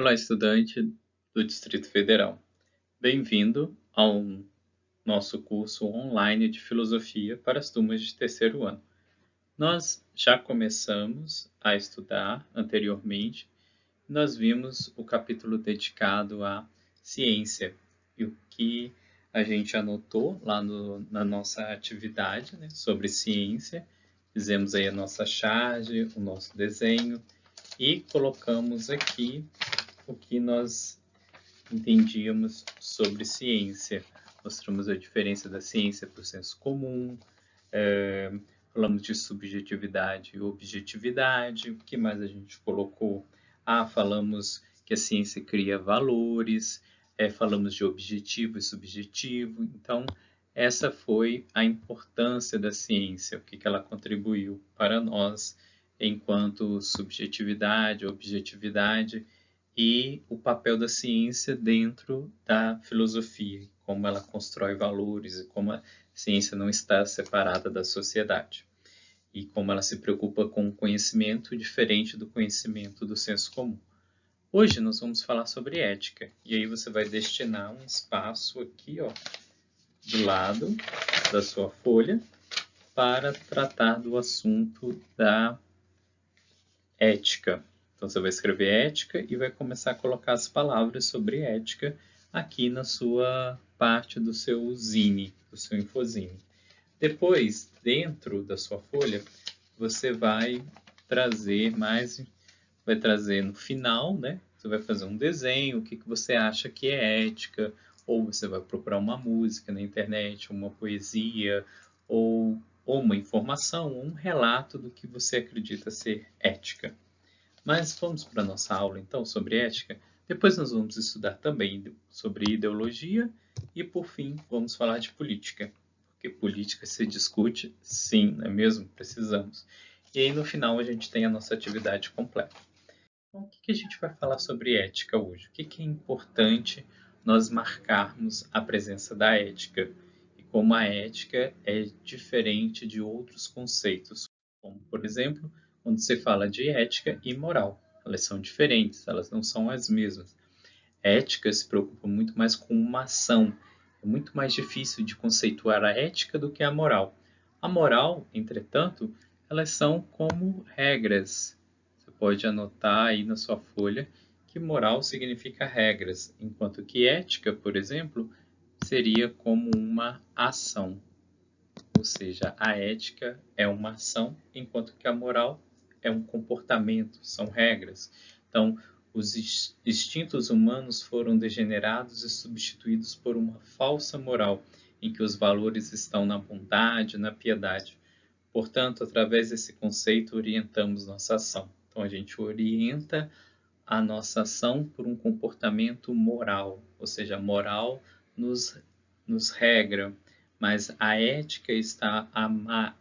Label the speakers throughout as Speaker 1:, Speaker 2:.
Speaker 1: Olá, estudante do Distrito Federal. Bem-vindo ao nosso curso online de Filosofia para as turmas de terceiro ano. Nós já começamos a estudar anteriormente. Nós vimos o capítulo dedicado à ciência e o que a gente anotou lá na nossa atividade, né, sobre ciência. Fizemos aí a nossa charge, o nosso desenho e colocamos aqui o que nós entendíamos sobre ciência. Mostramos a diferença da ciência para o senso comum, falamos de subjetividade e objetividade. O que mais a gente colocou? Falamos que a ciência cria valores, falamos de objetivo e subjetivo. Então, essa foi a importância da ciência, o que ela contribuiu para nós enquanto subjetividade, objetividade e o papel da ciência dentro da filosofia, como ela constrói valores e como a ciência não está separada da sociedade e como ela se preocupa com o conhecimento diferente do conhecimento do senso comum. Hoje nós vamos falar sobre ética e aí você vai destinar um espaço aqui, ó, do lado da sua folha para tratar do assunto da ética. Então você vai escrever ética e vai começar a colocar as palavras sobre ética aqui na sua parte do seu zine, do seu infozine. Depois, dentro da sua folha, você vai trazer no final, né? Você vai fazer um desenho, o que você acha que é ética, ou você vai procurar uma música na internet, uma poesia, ou uma informação, ou um relato do que você acredita ser ética. Mas vamos para a nossa aula, então, sobre ética. Depois nós vamos estudar também sobre ideologia e, por fim, vamos falar de política. Porque política se discute, sim, não é mesmo? Precisamos. E aí, no final, a gente tem a nossa atividade completa. Então, o que a gente vai falar sobre ética hoje? O que é importante nós marcarmos a presença da ética? E como a ética é diferente de outros conceitos, como, por exemplo, quando se fala de ética e moral. Elas são diferentes, elas não são as mesmas. Ética se preocupa muito mais com uma ação. É muito mais difícil de conceituar a ética do que a moral. A moral, entretanto, elas são como regras. Você pode anotar aí na sua folha que moral significa regras, enquanto que ética, por exemplo, seria como uma ação. Ou seja, a ética é uma ação, enquanto que a moral é um comportamento, são regras. Então, os instintos humanos foram degenerados e substituídos por uma falsa moral, em que os valores estão na bondade, na piedade. Portanto, através desse conceito, orientamos nossa ação. Então, a gente orienta a nossa ação por um comportamento moral, ou seja, a moral nos regra, mas a ética está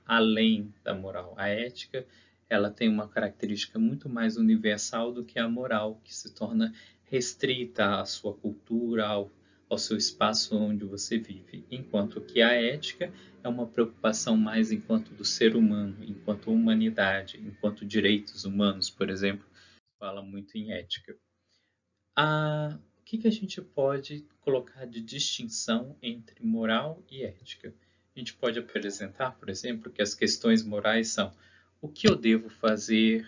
Speaker 1: além da moral. A ética ela tem uma característica muito mais universal do que a moral, que se torna restrita à sua cultura, ao seu espaço onde você vive, enquanto que a ética é uma preocupação mais enquanto do ser humano, enquanto humanidade, enquanto direitos humanos, por exemplo, fala muito em ética. O que a gente pode colocar de distinção entre moral e ética? A gente pode apresentar, por exemplo, que as questões morais são o que eu devo fazer,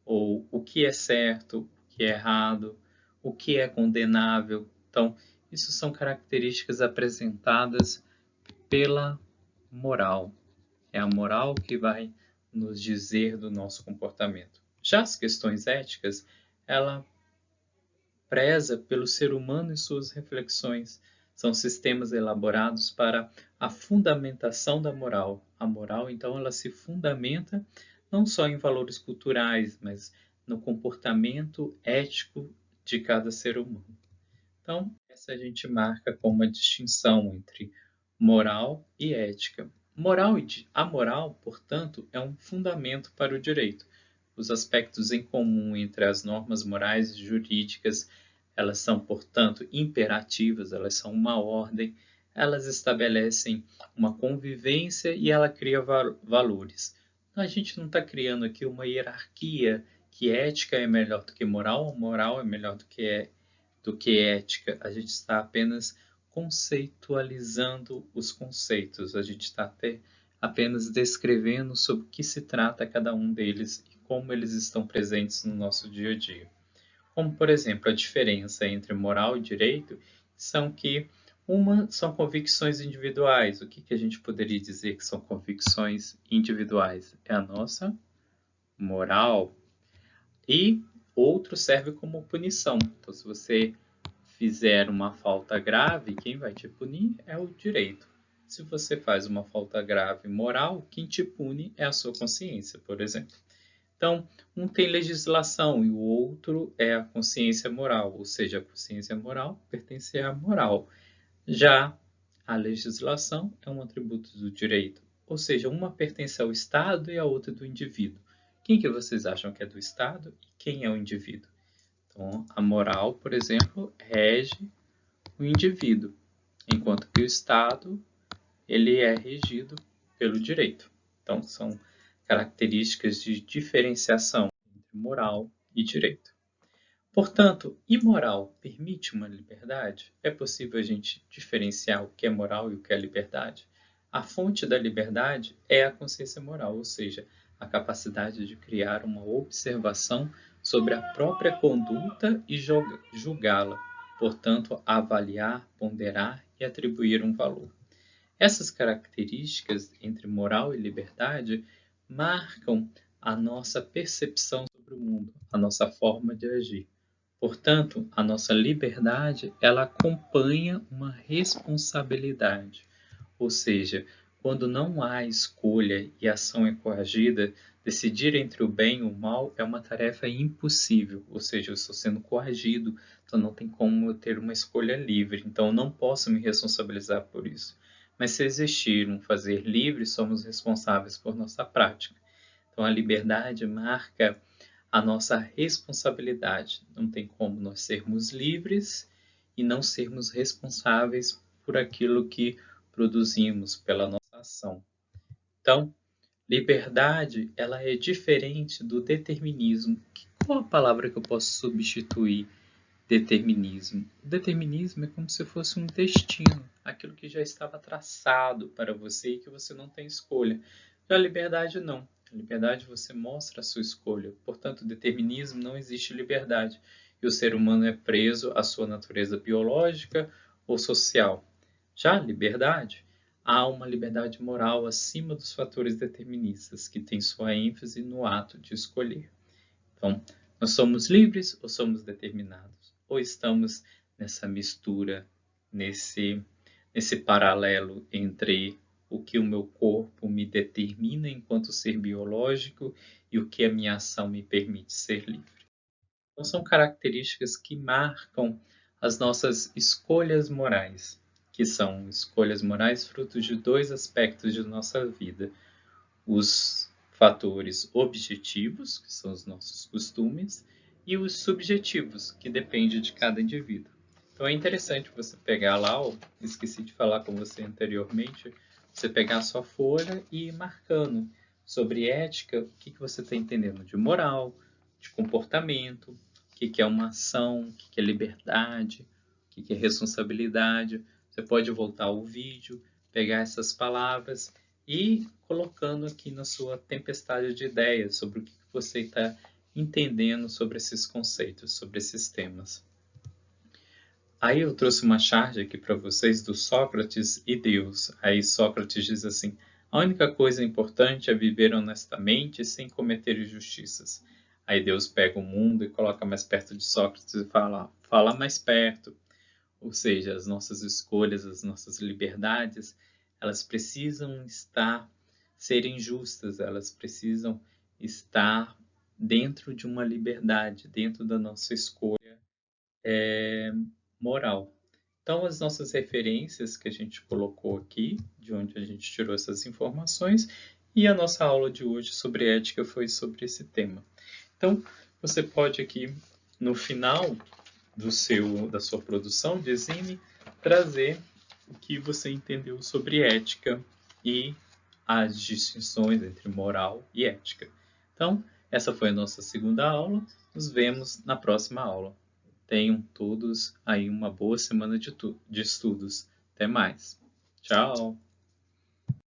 Speaker 1: ou o que é certo, o que é errado, o que é condenável. Então, isso são características apresentadas pela moral. É a moral que vai nos dizer do nosso comportamento. Já as questões éticas, ela preza pelo ser humano e suas reflexões. São sistemas elaborados para a fundamentação da moral. A moral, então, ela se fundamenta não só em valores culturais, mas no comportamento ético de cada ser humano. Então, essa a gente marca como a distinção entre moral e ética. A moral, portanto, é um fundamento para o direito. Os aspectos em comum entre as normas morais e jurídicas, elas são, portanto, imperativas, elas são uma ordem, elas estabelecem uma convivência e ela cria valores. Então, a gente não está criando aqui uma hierarquia que ética é melhor do que moral, ou moral é melhor do que ética. A gente está apenas conceitualizando os conceitos, a gente está apenas descrevendo sobre o que se trata cada um deles e como eles estão presentes no nosso dia a dia. Como, por exemplo, a diferença entre moral e direito são que uma são convicções individuais. O que a gente poderia dizer que são convicções individuais? É a nossa moral. E outro serve como punição. Então, se você fizer uma falta grave, quem vai te punir é o direito. Se você faz uma falta grave moral, quem te pune é a sua consciência, por exemplo. Então, um tem legislação e o outro é a consciência moral, ou seja, a consciência moral pertence à moral. Já a legislação é um atributo do direito, ou seja, uma pertence ao Estado e a outra do indivíduo. Quem que vocês acham que é do Estado e quem é o indivíduo? Então, a moral, por exemplo, rege o indivíduo, enquanto que o Estado ele é regido pelo direito. Então, são características de diferenciação entre moral e direito. Portanto, imoral permite uma liberdade? É possível a gente diferenciar o que é moral e o que é liberdade? A fonte da liberdade é a consciência moral, ou seja, a capacidade de criar uma observação sobre a própria conduta e julgá-la, portanto, avaliar, ponderar e atribuir um valor. Essas características entre moral e liberdade marcam a nossa percepção sobre o mundo, a nossa forma de agir. Portanto, a nossa liberdade, ela acompanha uma responsabilidade. Ou seja, quando não há escolha e a ação é coagida, decidir entre o bem e o mal é uma tarefa impossível. Ou seja, eu estou sendo coagido, então não tem como eu ter uma escolha livre. Então, eu não posso me responsabilizar por isso. Mas se existir um fazer livre, somos responsáveis por nossa prática. Então, a liberdade marca a nossa responsabilidade. Não tem como nós sermos livres e não sermos responsáveis por aquilo que produzimos, pela nossa ação. Então, liberdade, ela é diferente do determinismo. Qual a palavra que eu posso substituir determinismo? O determinismo é como se fosse um destino, aquilo que já estava traçado para você e que você não tem escolha. Já a liberdade não. A liberdade você mostra a sua escolha. Portanto, determinismo não existe liberdade. E o ser humano é preso à sua natureza biológica ou social. Já a liberdade, há uma liberdade moral acima dos fatores deterministas, que tem sua ênfase no ato de escolher. Então, nós somos livres ou somos determinados? Ou estamos nessa mistura, nesse paralelo entre o que o meu corpo me determina enquanto ser biológico e o que a minha ação me permite ser livre? Então, são características que marcam as nossas escolhas morais, que são escolhas morais fruto de dois aspectos de nossa vida: os fatores objetivos, que são os nossos costumes, e os subjetivos, que dependem de cada indivíduo. Então é interessante você pegar lá, esqueci de falar com você anteriormente, você pegar a sua folha e ir marcando sobre ética, o que você está entendendo de moral, de comportamento, o que é uma ação, o que é liberdade, o que é responsabilidade. Você pode voltar ao vídeo, pegar essas palavras e colocando aqui na sua tempestade de ideias sobre o que você está entendendo sobre esses conceitos, sobre esses temas. Aí eu trouxe uma charge aqui para vocês do Sócrates e Deus. Aí Sócrates diz assim: a única coisa importante é viver honestamente sem cometer injustiças. Aí Deus pega o mundo e coloca mais perto de Sócrates e fala mais perto. Ou seja, as nossas escolhas, as nossas liberdades, elas precisam serem justas, elas precisam estar dentro de uma liberdade, dentro da nossa escolha moral. Então, as nossas referências que a gente colocou aqui, de onde a gente tirou essas informações, e a nossa aula de hoje sobre ética foi sobre esse tema. Então, você pode aqui, no final da sua produção de Zine, trazer o que você entendeu sobre ética e as distinções entre moral e ética. Então, Essa foi a nossa segunda aula. Nos vemos na próxima aula. Tenham todos aí uma boa semana de estudos. Até mais. Tchau!